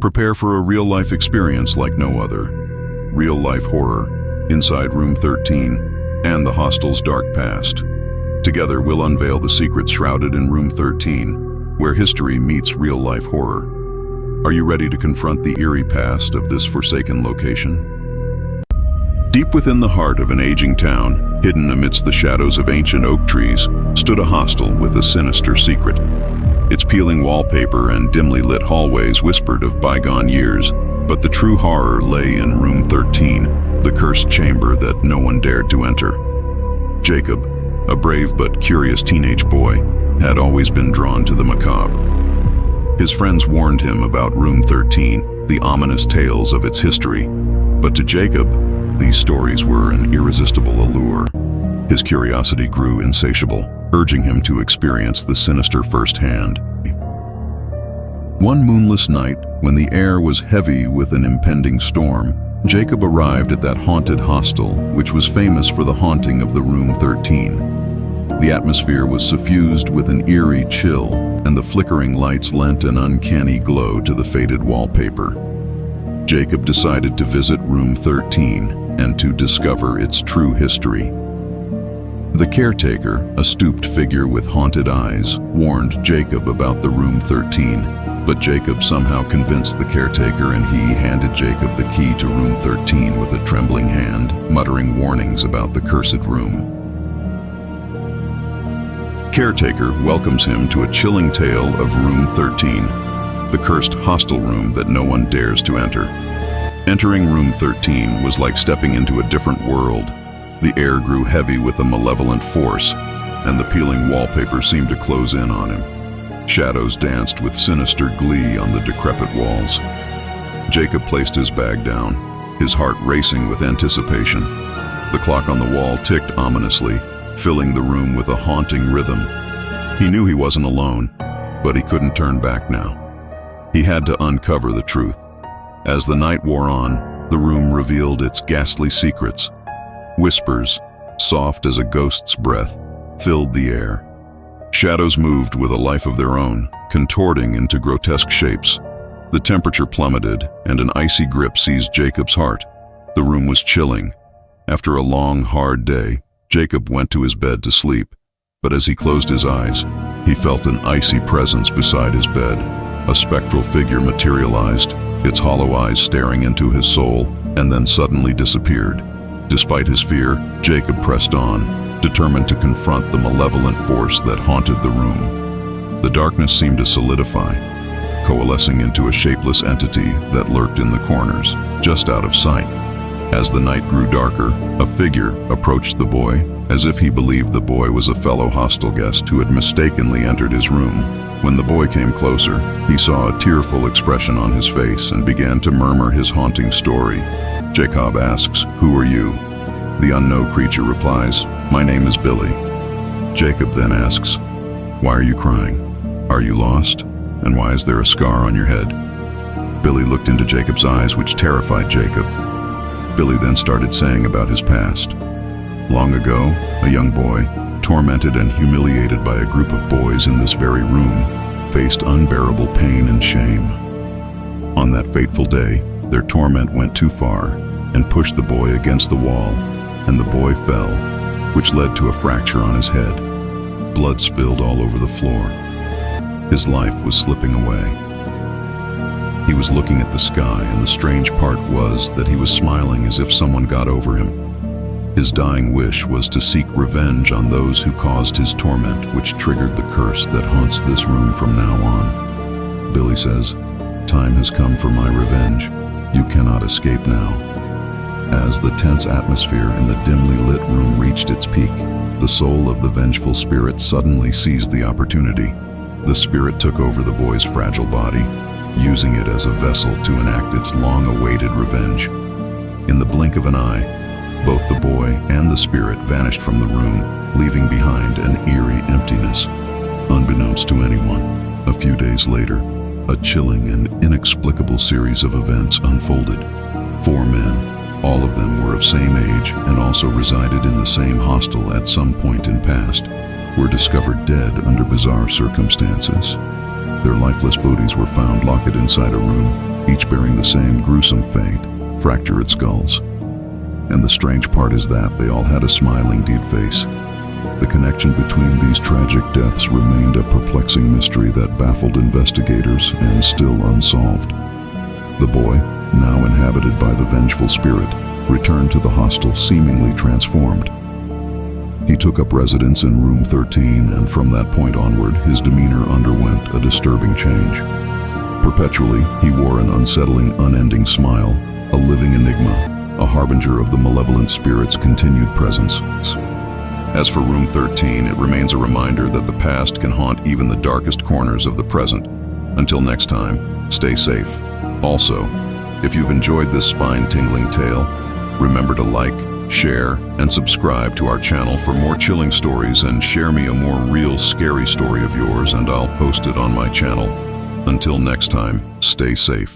Prepare for a real-life experience like no other. Real-life horror, inside Room 13, and the Hostel's dark past. Together, we'll unveil the secrets shrouded in Room 13, where history meets real-life horror. Are you ready to confront the eerie past of this forsaken location? Deep within the heart of an aging town, hidden amidst the shadows of ancient oak trees, stood a hostel with a sinister secret. Its peeling wallpaper and dimly lit hallways whispered of bygone years, but the true horror lay in Room 13, the cursed chamber that no one dared to enter. Jacob, a brave but curious teenage boy, had always been drawn to the macabre. His friends warned him about Room 13, the ominous tales of its history, but to Jacob, these stories were an irresistible allure. His curiosity grew insatiable, urging him to experience the sinister firsthand. One moonless night, when the air was heavy with an impending storm, Jacob arrived at that haunted hostel, which was famous for the haunting of the Room 13. The atmosphere was suffused with an eerie chill, and the flickering lights lent an uncanny glow to the faded wallpaper. Jacob decided to visit Room 13 and to discover its true history. The caretaker, a stooped figure with haunted eyes, warned Jacob about the Room 13, but Jacob somehow convinced the caretaker, and he handed Jacob the key to Room 13 with a trembling hand, muttering warnings about the cursed room. Caretaker welcomes him to a chilling tale of Room 13, the cursed hostel room that no one dares to enter. Entering Room 13 was like stepping into a different world. The air grew heavy with a malevolent force, and the peeling wallpaper seemed to close in on him. Shadows danced with sinister glee on the decrepit walls. Jacob placed his bag down, his heart racing with anticipation. The clock on the wall ticked ominously, filling the room with a haunting rhythm. He knew he wasn't alone, but he couldn't turn back now. He had to uncover the truth. As the night wore on, the room revealed its ghastly secrets. Whispers, soft as a ghost's breath, filled the air. Shadows moved with a life of their own, contorting into grotesque shapes. The temperature plummeted, and an icy grip seized Jacob's heart. The room was chilling. After a long, hard day, Jacob went to his bed to sleep, but as he closed his eyes, he felt an icy presence beside his bed. A spectral figure materialized, its hollow eyes staring into his soul, and then suddenly disappeared. Despite his fear, Jacob pressed on, determined to confront the malevolent force that haunted the room. The darkness seemed to solidify, coalescing into a shapeless entity that lurked in the corners, just out of sight. As the night grew darker, a figure approached the boy, as if he believed the boy was a fellow hostel guest who had mistakenly entered his room. When the boy came closer, he saw a tearful expression on his face and began to murmur his haunting story. Jacob asks, "Who are you?" The unknown creature replies, "My name is Billy." Jacob then asks, "Why are you crying? Are you lost? And why is there a scar on your head?" Billy looked into Jacob's eyes, which terrified Jacob. Billy then started saying about his past. Long ago, a young boy, tormented and humiliated by a group of boys in this very room, faced unbearable pain and shame. On that fateful day, their torment went too far and pushed the boy against the wall, and the boy fell, which led to a fracture on his head. Blood spilled all over the floor. His life was slipping away. He was looking at the sky, and the strange part was that he was smiling as if someone got over him. His dying wish was to seek revenge on those who caused his torment, which triggered the curse that haunts this room from now on. Billy says, "Time has come for my revenge. You cannot escape now." As the tense atmosphere in the dimly lit room reached its peak, the soul of the vengeful spirit suddenly seized the opportunity. The spirit took over the boy's fragile body, using it as a vessel to enact its long-awaited revenge. In the blink of an eye, both the boy and the spirit vanished from the room, leaving behind an eerie emptiness. Unbeknownst to anyone, a few days later, a chilling and inexplicable series of events unfolded. 4 men, all of them were of same age and also resided in the same hostel at some point in past, were discovered dead under bizarre circumstances. Their lifeless bodies were found locked inside a room, each bearing the same gruesome fate, fractured skulls. And the strange part is that they all had a smiling deep face. The connection between these tragic deaths remained a perplexing mystery that baffled investigators and still unsolved. The boy, now inhabited by the vengeful spirit, returned to the hostel seemingly transformed. He took up residence in room 13, and from that point onward, his demeanor underwent a disturbing change. Perpetually, he wore an unsettling, unending smile, a living enigma, a harbinger of the malevolent spirit's continued presence. As for room 13, it remains a reminder that the past can haunt even the darkest corners of the present. Until next time, stay safe. Also, if you've enjoyed this spine-tingling tale, remember to like, share, and subscribe to our channel for more chilling stories, and share me a more real, scary story of yours and I'll post it on my channel. Until next time, stay safe.